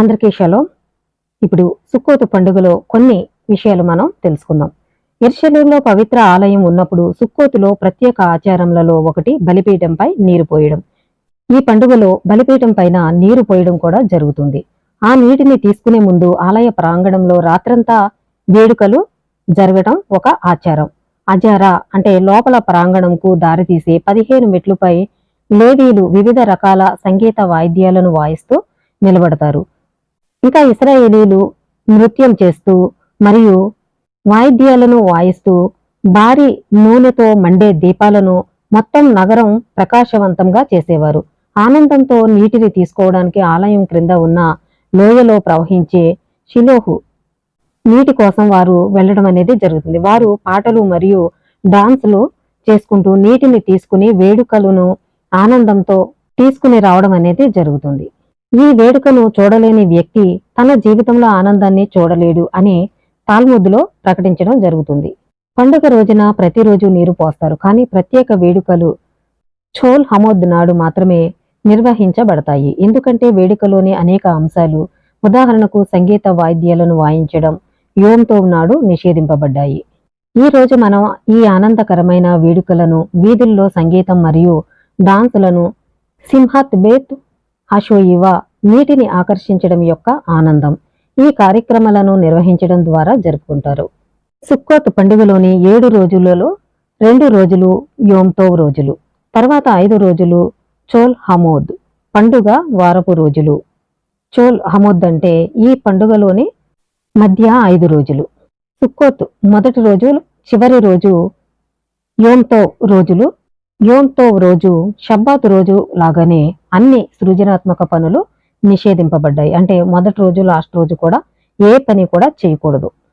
అందరికీ షలో. ఇప్పుడు సుక్కోతు పండుగలో కొన్ని విషయాలు మనం తెలుసుకుందాం. యెరూషలేములో పవిత్ర ఆలయం ఉన్నప్పుడు సుక్కోతులో ప్రత్యేక ఆచారములలో ఒకటి బలిపీఠంపై నీరు పోయడం. ఈ పండుగలో బలిపీఠం పైన నీరు పోయడం కూడా జరుగుతుంది. ఆ నీటిని తీసుకునే ముందు ఆలయ ప్రాంగణంలో రాత్రంతా వేడుకలు జరగడం ఒక ఆచారం. అజారా అంటే లోపల ప్రాంగణంకు దారితీసే 15 మెట్లుపై లేవీలు వివిధ రకాల సంగీత వాయిద్యాలను వాయిస్తూ నిలబడతారు. ఇంకా ఇశ్రాయేలీలు నృత్యం చేస్తూ మరియు వాయిద్యాలను వాయిస్తూ భారీ నూనెతో మండే దీపాలను మొత్తం నగరం ప్రకాశవంతంగా చేసేవారు. ఆనందంతో నీటిని తీసుకోవడానికి ఆలయం క్రింద ఉన్న లోయలో ప్రవహించే షిలోహు నీటి కోసం వారు వెళ్ళడం అనేది జరుగుతుంది. వారు పాటలు మరియు డాన్సులు చేసుకుంటూ నీటిని తీసుకుని వేడుకలను ఆనందంతో తీసుకుని రావడం అనేది జరుగుతుంది. ఈ వేడుకను చూడలేని వ్యక్తి తన జీవితంలో ఆనందాన్ని చూడలేడు అని తాల్ముద్దులో ప్రకటించడం జరుగుతుంది. పండుగ రోజున ప్రతిరోజు నీరు పోస్తారు, కానీ ప్రత్యేక వేడుకలు ఛోల్ హమోద్ నాడు మాత్రమే నిర్వహించబడతాయి. ఎందుకంటే వేడుకలోని అనేక అంశాలు, ఉదాహరణకు సంగీత వాయిద్యాలను వాయించడం, యోమ్ తోవ్ నాడు నిషేధింపబడ్డాయి. ఈ రోజు మనం ఈ ఆనందకరమైన వేడుకలను, వీధుల్లో సంగీతం మరియు డాన్సులను, సింహత్ బేత్ హషోయివా నీటిని ఆకర్షించడం యొక్క ఆనందం, ఈ కార్యక్రమాలను నిర్వహించడం ద్వారా జరుపుకుంటారు. సుక్కోత్ పండుగలోని 7 రోజులలో 2 రోజులు యోమ్ తోవ్ రోజులు, తర్వాత 5 రోజులు చోల్ హమోద్ పండుగ వారపు రోజులు. చోల్ హమోద్ అంటే ఈ పండుగలోని మధ్య 5 రోజులు. సుక్కోత్ మొదటి రోజు చివరి రోజు యోమ్ తోవ్ రోజులు. యోమ్ తోవ్ రోజు షబ్బాత్ రోజు లాగానే అన్ని సృజనాత్మక పనులు నిషేధింపబడ్డాయి. అంటే మొదటి రోజు లాస్ట్ రోజు కూడా ఏ పని కూడా చేయకూడదు.